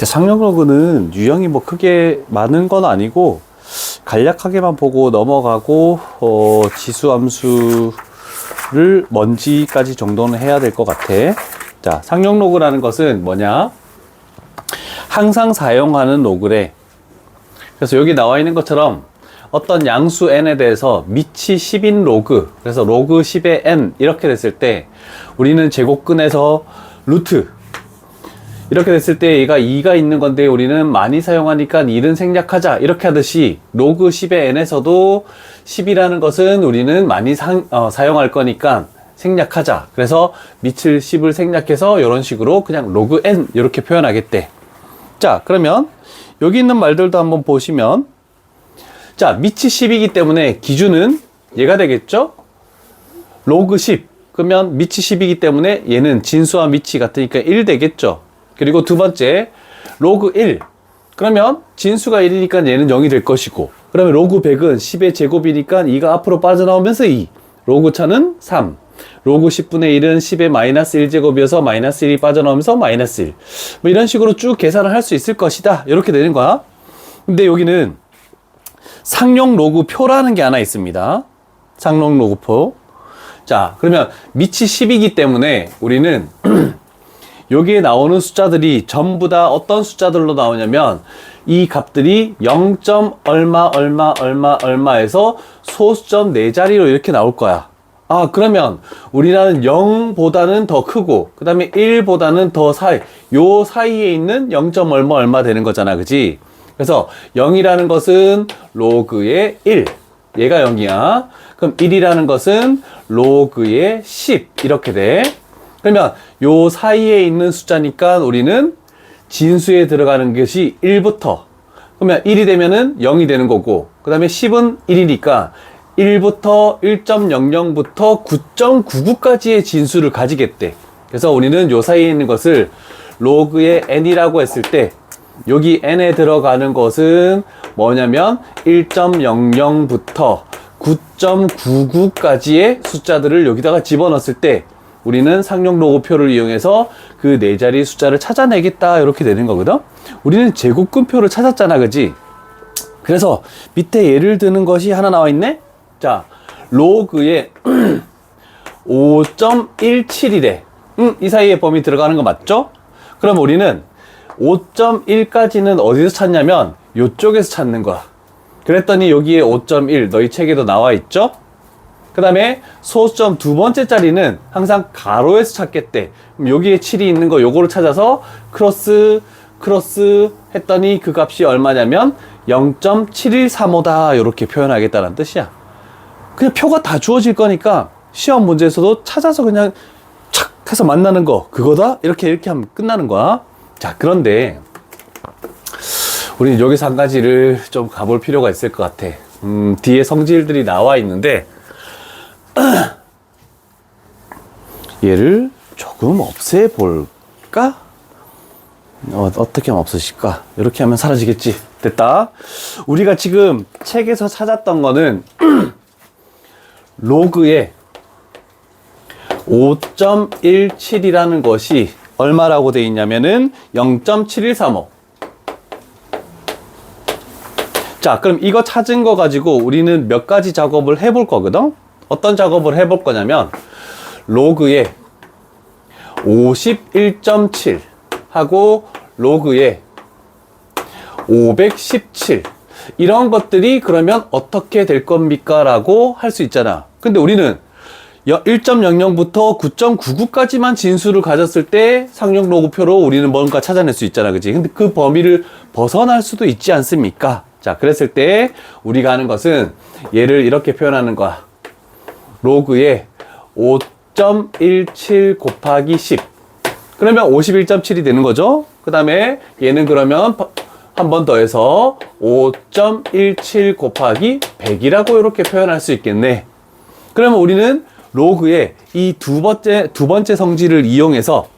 상용 로그는 유형이 뭐 크게 많은 건 아니고 간략하게만 보고 넘어가고 지수 함수를 뭔지까지 정도는 해야 될 것 같아. 자, 상용 로그라는 것은 뭐냐? 항상 사용하는 로그래. 그래서 여기 나와 있는 것처럼 어떤 양수 n에 대해서 밑이 10인 로그, 그래서 로그 10의 n 이렇게 됐을 때 우리는 제곱근에서 루트 이렇게 됐을 때 얘가 2가 있는 건데 우리는 많이 사용하니까 1은 생략하자 이렇게 하듯이 로그 10의 n에서도 10이라는 것은 우리는 많이 사용할 거니까 생략하자. 그래서 밑을 10을 생략해서 이런 식으로 그냥 로그 n 이렇게 표현하겠대. 자, 그러면 여기 있는 말들도 한번 보시면, 자, 밑이 10이기 때문에 기준은 얘가 되겠죠? 로그 10. 그러면 밑이 10이기 때문에 얘는 진수와 밑이 같으니까 1 되겠죠? 그리고 두 번째, 로그 1. 그러면 진수가 1이니까 얘는 0이 될 것이고, 그러면 로그 100은 10의 제곱이니까 2가 앞으로 빠져나오면서 2. 로그 1000은 3. 로그 10분의 1은 10의 마이너스 1제곱이어서 마이너스 1이 빠져나오면서 마이너스 1. 뭐 이런 식으로 쭉 계산을 할 수 있을 것이다. 이렇게 되는 거야. 근데 여기는 상용 로그표라는 게 하나 있습니다. 상용 로그표. 자, 그러면 밑이 10이기 때문에 우리는 여기에 나오는 숫자들이 전부 다 어떤 숫자들로 나오냐면 이 값들이 0. 얼마에서 소수점 4자리로 이렇게 나올 거야. 아, 그러면 우리나라는 0보다는 더 크고 그 다음에 1보다는 더 요 사이에 있는 0. 얼마 되는 거잖아, 그지? 그래서 0이라는 것은 로그의 1, 얘가 0이야. 그럼 1이라는 것은 로그의 10 이렇게 돼. 그러면 요 사이에 있는 숫자니까 우리는 진수에 들어가는 것이 1부터, 그러면 1이 되면은 0이 되는 거고, 그 다음에 10은 1이니까 1부터 1.00부터 9.99까지의 진수를 가지겠대. 그래서 우리는 요 사이에 있는 것을 로그의 n이라고 했을 때 여기 n에 들어가는 것은 뭐냐면 1.00부터 9.99까지의 숫자들을 여기다가 집어넣었을 때 우리는 상용 로그표를 이용해서 그 네 자리 숫자를 찾아내겠다 이렇게 되는 거거든. 우리는 제곱근표를 찾았잖아, 그지? 그래서 밑에 예를 드는 것이 하나 나와 있네. 자, 로그에 5.17이래. 이 사이에 범위 들어가는 거 맞죠? 그럼 우리는 5.1까지는 어디서 찾냐면 이쪽에서 찾는 거야. 그랬더니 여기에 5.1 너희 책에도 나와 있죠? 그 다음에 소수점 두 번째 자리는 항상 가로에서 찾겠대. 그럼 여기에 7이 있는 거 요거를 찾아서 크로스 했더니 그 값이 얼마냐면 0.7135다 이렇게 표현하겠다는 뜻이야. 그냥 표가 다 주어질 거니까 시험 문제에서도 찾아서 그냥 착 해서 만나는 거 그거다 이렇게 하면 끝나는 거야. 자, 그런데 우리는 여기서 한 가지를 좀 가볼 필요가 있을 것 같아. 뒤에 성질들이 나와 있는데 얘를 조금 없애볼까? 어떻게 하면 없으실까? 이렇게 하면 사라지겠지. 됐다. 우리가 지금 책에서 찾았던 거는 로그에 5.17이라는 것이 얼마라고 되어 있냐면은 0.7135. 자, 그럼 이거 찾은 거 가지고 우리는 몇 가지 작업을 해볼 거거든? 어떤 작업을 해볼 거냐면 로그에 51.7 하고 로그에 517 이런 것들이 그러면 어떻게 될 겁니까? 라고 할 수 있잖아. 근데 우리는 1.00부터 9.99까지만 진수를 가졌을 때 상용 로그표로 우리는 뭔가 찾아낼 수 있잖아, 그치? 근데 그 범위를 벗어날 수도 있지 않습니까? 자, 그랬을 때 우리가 하는 것은 얘를 이렇게 표현하는 거야. 로그에 5.17 곱하기 10. 그러면 51.7이 되는 거죠. 그 다음에 얘는 그러면 한 번 더 해서 5.17 곱하기 100이라고 이렇게 표현할 수 있겠네. 그러면 우리는 로그의 이 두 번째 성질을 이용해서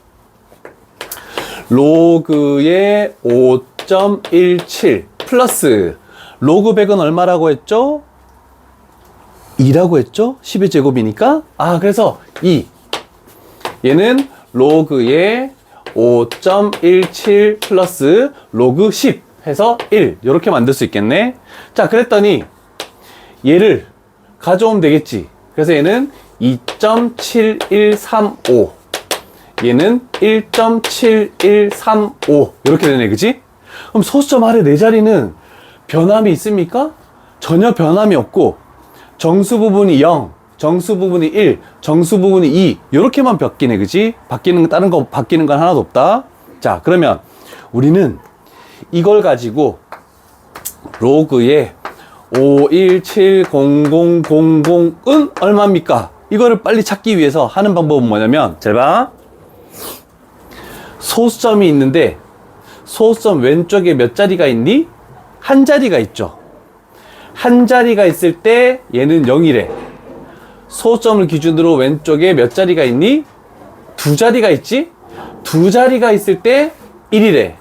로그의 5.17 플러스 로그 100은 얼마라고 했죠? 2라고 했죠? 10의 제곱이니까. 아, 그래서 2. 얘는 로그의 5.17 플러스 로그 10 해서 1 이렇게 만들 수 있겠네. 자, 그랬더니 얘를 가져오면 되겠지. 그래서 얘는 2.7135 얘는 1.7135 이렇게 되네, 그치? 그럼 소수점 아래 네 자리는 변함이 있습니까? 전혀 변함이 없고 정수 부분이 0, 정수 부분이 1, 정수 부분이 2 이렇게만 바뀌네, 그치? 다른 거 바뀌는 건 하나도 없다. 자, 그러면 우리는 이걸 가지고 로그의 5170000은 얼마입니까? 이거를 빨리 찾기 위해서 하는 방법은 뭐냐면, 잘 봐. 소수점이 있는데 소수점 왼쪽에 몇 자리가 있니? 한 자리가 있죠. 한 자리가 있을 때 얘는 0이래. 소수점을 기준으로 왼쪽에 몇 자리가 있니? 두 자리가 있지? 두 자리가 있을 때 1이래.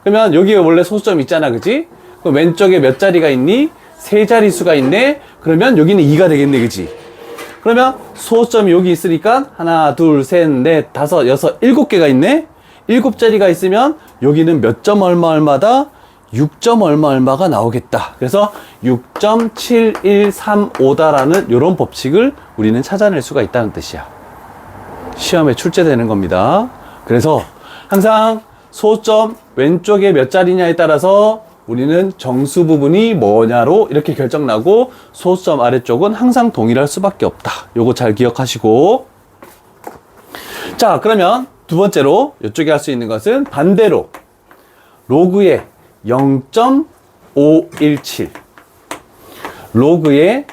그러면 여기에 원래 소수점 있잖아, 그치? 그럼 왼쪽에 몇 자리가 있니? 세 자릿수가 있네? 그러면 여기는 2가 되겠네, 그치? 그러면 소수점이 여기 있으니까 하나, 둘, 셋, 넷, 다섯, 여섯, 7개가 있네? 7자리가 있으면 여기는 몇 점 얼마 얼마다? 6점 얼마 얼마가 나오겠다. 그래서 6.7135다라는 이런 법칙을 우리는 찾아낼 수가 있다는 뜻이야. 시험에 출제되는 겁니다. 그래서 항상 소수점 왼쪽에 몇 자리냐에 따라서 우리는 정수 부분이 뭐냐로 이렇게 결정나고 소수점 아래쪽은 항상 동일할 수밖에 없다. 요거 잘 기억하시고. 자, 그러면 두 번째로 이쪽에 할 수 있는 것은 반대로 로그의 0.517 로그의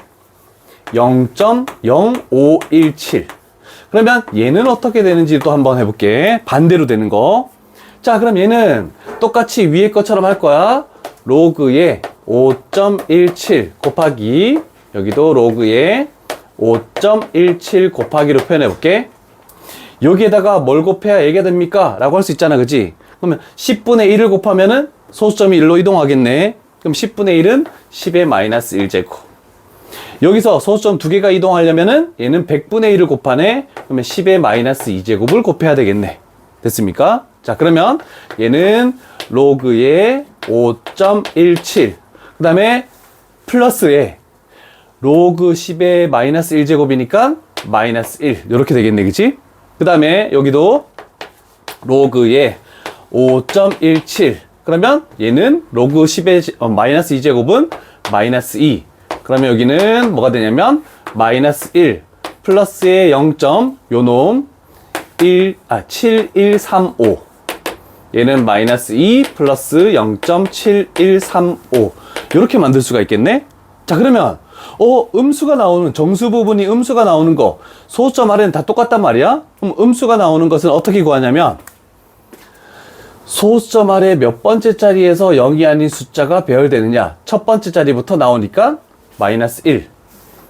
0.0517 그러면 얘는 어떻게 되는지 또 한번 해볼게. 반대로 되는 거. 자, 그럼 얘는 똑같이 위에 것처럼 할 거야. 로그의 5.17 곱하기 여기도 로그의 5.17 곱하기로 표현해 볼게. 여기에다가 뭘 곱해야 얘가 됩니까? 라고 할 수 있잖아, 그치? 그러면 10분의 1을 곱하면은 소수점이 1로 이동하겠네. 그럼 10분의 1은 10의 마이너스 1제곱. 여기서 소수점 두 개가 이동하려면은 얘는 100분의 1을 곱하네. 그러면 10의 마이너스 2제곱을 곱해야 되겠네. 됐습니까? 자, 그러면 얘는 로그의 5.17 그 다음에 플러스에 로그 10의 마이너스 1제곱이니까 마이너스 1 이렇게 되겠네, 그치? 그 다음에 여기도 로그의 5.17 그러면 얘는 로그 10의 마이너스 2제곱은 마이너스 2 그러면 여기는 뭐가 되냐면 마이너스 1 플러스의 0. 요놈 7135 얘는 마이너스 2 플러스 0.7135 이렇게 만들 수가 있겠네. 자, 그러면 음수가 나오는 정수 부분이 음수가 나오는 거 소수점 아래는 다 똑같단 말이야. 그럼 음수가 나오는 것은 어떻게 구하냐면 소수점 아래 몇 번째 자리에서 0이 아닌 숫자가 배열되느냐. 첫 번째 자리부터 나오니까 마이너스 1.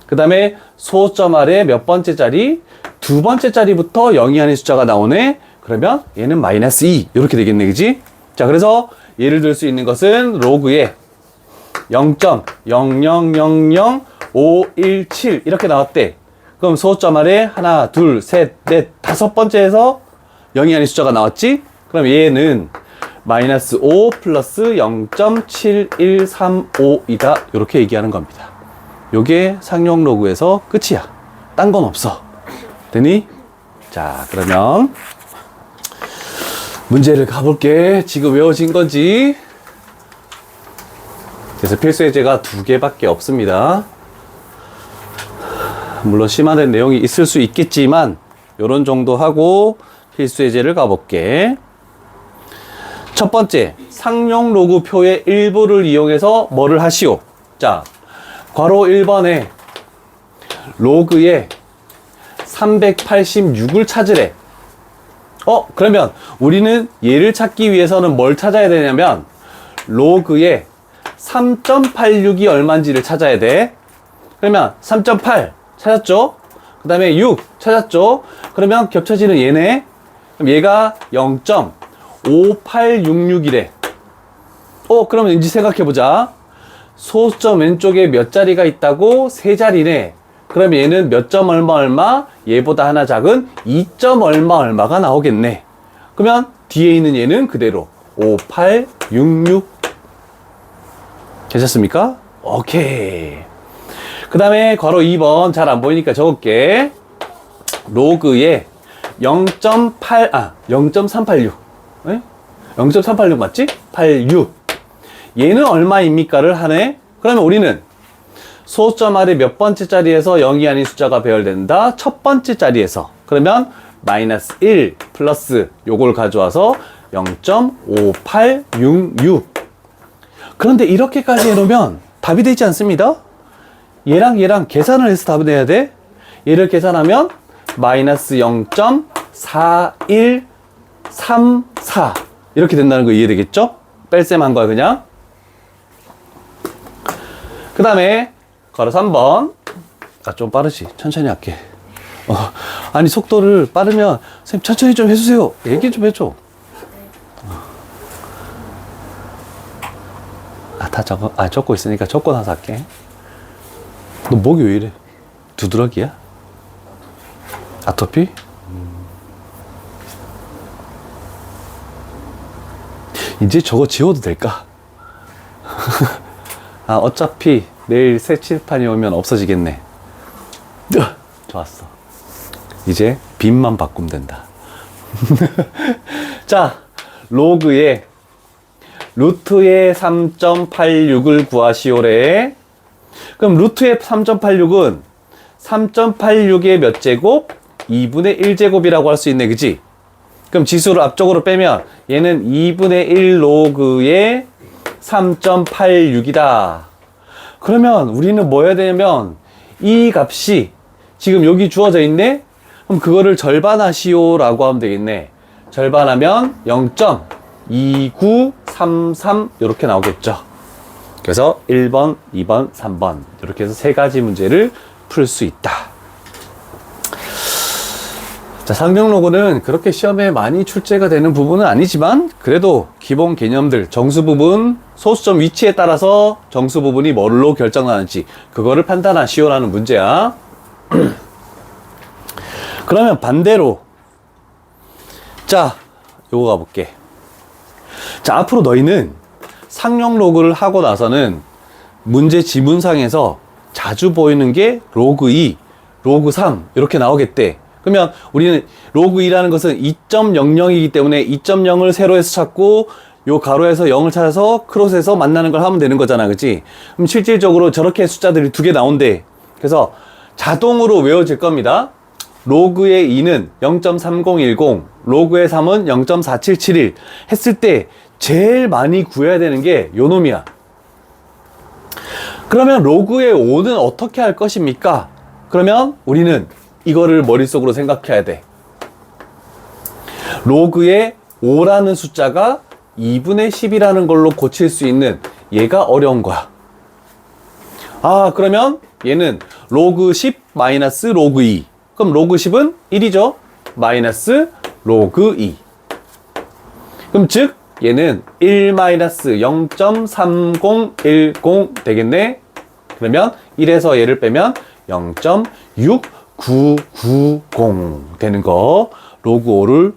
그 다음에 소수점 아래 몇 번째 자리? 두 번째 자리부터 0이 아닌 숫자가 나오네. 그러면 얘는 마이너스 2 이렇게 되겠네, 그지? 자, 그래서 예를 들 수 있는 것은 로그에 0.0000517 이렇게 나왔대. 그럼 소수점 아래 하나, 둘, 셋, 넷, 다섯 번째에서 0이 아닌 숫자가 나왔지? 그럼 얘는 마이너스 5 플러스 0.7135이다. 이렇게 얘기하는 겁니다. 요게 상용 로그에서 끝이야. 딴 건 없어. 되니? 자, 그러면 문제를 가볼게. 지금 외워진 건지. 그래서 필수 예제가 2개밖에 없습니다. 물론 심화된 내용이 있을 수 있겠지만 요런 정도 하고 필수 예제를 가볼게. 첫 번째, 상용 로그 표의 일부를 이용해서 뭐를 하시오? 자, 괄호 1번에 로그에 386을 찾으래. 그러면 우리는 얘를 찾기 위해서는 뭘 찾아야 되냐면 로그에 3.86이 얼마인지를 찾아야 돼. 그러면 3.8 찾았죠? 그 다음에 6 찾았죠? 그러면 겹쳐지는 얘네. 그럼 얘가 0.5866이래. 그러면 이제 생각해보자. 소수점 왼쪽에 몇 자리가 있다고? 3자리네. 그럼 얘는 몇 점 얼마 얼마? 얘보다 하나 작은 2점 얼마 얼마가 나오겠네. 그러면 뒤에 있는 얘는 그대로 5, 8, 6, 6. 괜찮습니까? 오케이. 그 다음에 괄호 2번 잘 안 보이니까 적을게. 로그에 0.386. 네? 0.386 맞지? 86. 얘는 얼마입니까를 하네? 그러면 우리는 소수점 아래 몇 번째 자리에서 0이 아닌 숫자가 배열된다? 첫 번째 자리에서. 그러면 마이너스 1 플러스 요걸 가져와서 0.5866. 그런데 이렇게까지 해놓으면 답이 되지 않습니다. 얘랑 얘랑 계산을 해서 답을 내야 돼. 얘를 계산하면 마이너스 0.4134 이렇게 된다는 거 이해되겠죠? 뺄셈 한 거야 그냥. 그 다음에 괄호 3번. 좀 빠르지. 천천히 할게. 아니 속도를 빠르면 선생님 천천히 좀 해주세요. 얘기 좀 해줘. 다 적고 있으니까 적고 나서 할게. 너 목이 왜 이래? 두드러기야? 아토피? 이제 저거 지워도 될까? 어차피 내일 새 칠판이 오면 없어지겠네. 좋았어. 이제 빈만 바꾸면 된다. 자, 로그에 루트의 3.86을 구하시오래. 그럼 루트의 3.86은 3.86의 몇 제곱? 2분의 1제곱이라고 할 수 있네, 그치? 그럼 지수를 앞쪽으로 빼면 얘는 2분의 1 로그의 3.86이다. 그러면 우리는 뭐 해야 되냐면 이 값이 지금 여기 주어져 있네? 그럼 그거를 절반하시오라고 하면 되겠네. 절반하면 0.2933 이렇게 나오겠죠. 그래서 1번, 2번, 3번 이렇게 해서 세 가지 문제를 풀 수 있다. 자, 상경로그는 그렇게 시험에 많이 출제가 되는 부분은 아니지만 그래도 기본 개념들, 정수 부분, 소수점 위치에 따라서 정수 부분이 뭘로 결정나는지 그거를 판단하시오라는 문제야. 그러면 반대로 자, 요거 가볼게. 자, 앞으로 너희는 상용로그를 하고 나서는 문제 지문상에서 자주 보이는 게 로그 2, 로그 3 이렇게 나오겠대. 그러면 우리는 로그 2라는 것은 2.00이기 때문에 2.0을 세로에서 찾고 요 가로에서 0을 찾아서 크로스해서 만나는 걸 하면 되는 거잖아, 그치? 그럼 실질적으로 저렇게 숫자들이 두 개 나온대. 그래서 자동으로 외워질 겁니다. 로그의 2는 0.3010, 로그의 3은 0.4771 했을 때 제일 많이 구해야 되는 게 요 놈이야. 그러면 로그의 5는 어떻게 할 것입니까? 그러면 우리는 이거를 머릿속으로 생각해야 돼. 로그의 5라는 숫자가 2분의 10이라는 걸로 고칠 수 있는 얘가 어려운 거야. 그러면 얘는 로그 10 마이너스 로그 2. 그럼 로그 10은 1이죠. 마이너스 로그 2. 그럼 즉 얘는 1 마이너스 0.3010 되겠네. 그러면 1에서 얘를 빼면 0.6990 되는 거. 로그 5를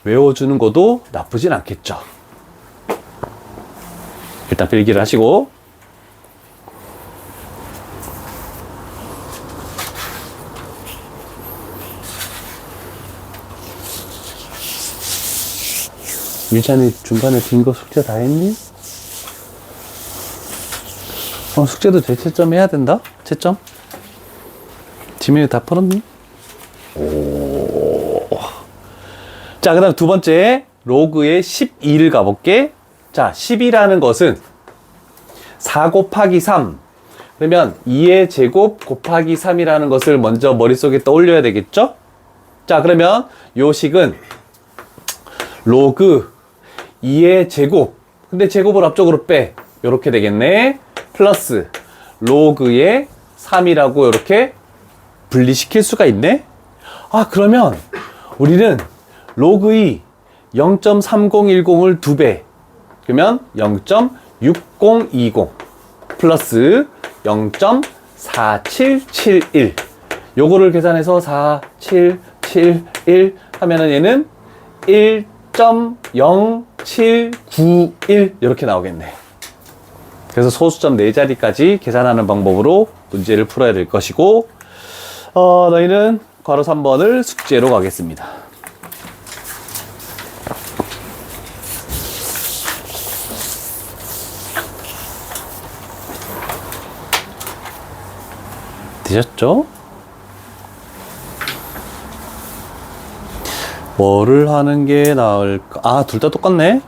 외워주는 것도 나쁘진 않겠죠. 일단 필기를 하시고 밀찬이 중간에 빈 거 숙제 다 했니? 숙제도 재채점 해야 된다? 채점? 지민이 다 풀었니? 오. 자, 그 다음 두 번째 로그의 12를 가볼게. 자, 10이라는 것은 4 곱하기 3 그러면 2의 제곱 곱하기 3이라는 것을 먼저 머릿속에 떠올려야 되겠죠? 자, 그러면 요 식은 로그 2의 제곱, 근데 제곱을 앞쪽으로 빼, 요렇게 되겠네. 플러스 로그의 3이라고 이렇게 분리시킬 수가 있네. 그러면 우리는 로그 2 0.3010을 2배, 그러면 0.6020 플러스 0.4771 요거를 계산해서 4771 하면은 얘는 0.0791 이렇게 나오겠네. 그래서 소수점 4자리까지 계산하는 방법으로 문제를 풀어야 될 것이고, 너희는 괄호 3번을 숙제로 가겠습니다. 되셨죠? 뭐를 하는 게 나을까? 아, 둘 다 똑같네?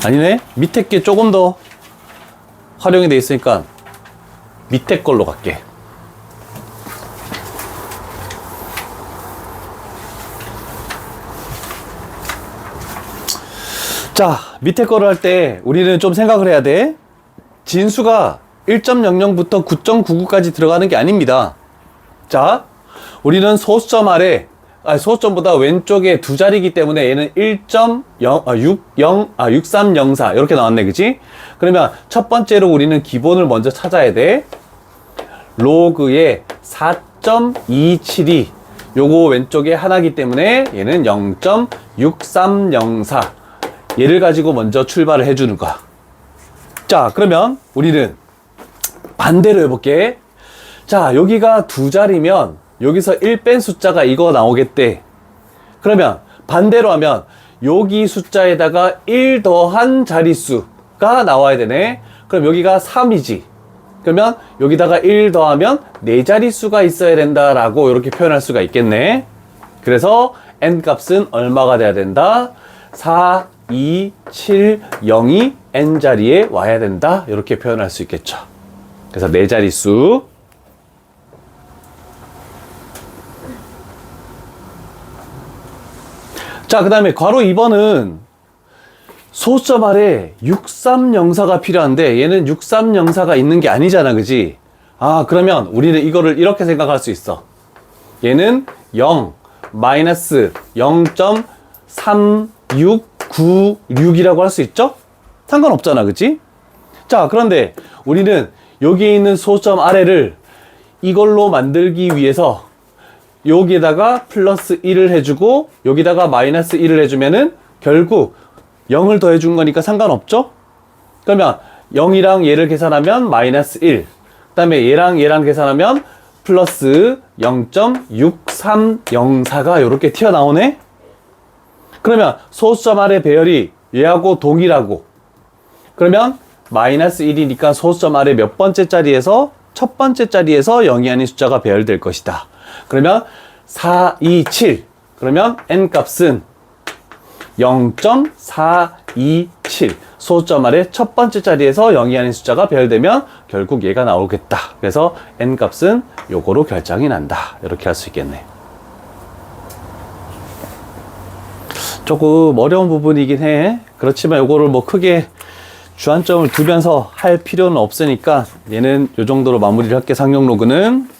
아니네? 밑에 게 조금 더 활용이 돼 있으니까 밑에 걸로 갈게. 자, 밑에 거를 할 때 우리는 좀 생각을 해야 돼. 진수가 1.00부터 9.99까지 들어가는 게 아닙니다. 자, 우리는 소수점 아래, 소수점보다 왼쪽에 두 자리이기 때문에 얘는 6304 이렇게 나왔네, 그치? 그러면 첫 번째로 우리는 기본을 먼저 찾아야 돼. 로그의 4.272 요거 왼쪽에 하나이기 때문에 얘는 0.6304 얘를 가지고 먼저 출발을 해주는 거야. 자, 그러면 우리는 반대로 해볼게. 자, 여기가 두 자리면 여기서 1 뺀 숫자가 이거 나오겠대. 그러면 반대로 하면 여기 숫자에다가 1 더한 자릿수가 나와야 되네. 그럼 여기가 3이지. 그러면 여기다가 1 더하면 4자릿수가 있어야 된다라고 이렇게 표현할 수가 있겠네. 그래서 n 값은 얼마가 돼야 된다? 4, 2, 7, 0이 n자리에 와야 된다. 이렇게 표현할 수 있겠죠. 그래서 4자릿수. 자, 그 다음에 괄호 2번은 소수점 아래 6304가 필요한데 얘는 6304가 있는 게 아니잖아, 그지? 아, 그러면 우리는 이거를 이렇게 생각할 수 있어. 얘는 0, 마이너스 0.3696이라고 할 수 있죠? 상관없잖아, 그치? 자, 그런데 우리는 여기에 있는 소수점 아래를 이걸로 만들기 위해서 여기에다가 플러스 1을 해주고 여기다가 마이너스 1을 해주면은 결국 0을 더해준 거니까 상관없죠? 그러면 0이랑 얘를 계산하면 마이너스 1, 그 다음에 얘랑 계산하면 플러스 0.6304가 이렇게 튀어나오네? 그러면 소수점 아래 배열이 얘하고 동일하고, 그러면 마이너스 1이니까 소수점 아래 몇 번째 자리에서 첫 번째 자리에서 0이 아닌 숫자가 배열될 것이다. 그러면 4, 2, 7. 그러면 n 값은 0.427. 소수점 아래 첫 번째 자리에서 0이 아닌 숫자가 배열되면 결국 얘가 나오겠다. 그래서 n 값은 요거로 결정이 난다. 이렇게 할 수 있겠네. 조금 어려운 부분이긴 해. 그렇지만 요거를 뭐 크게 주안점을 두면서 할 필요는 없으니까 얘는 요 정도로 마무리를 할게. 상용 로그는.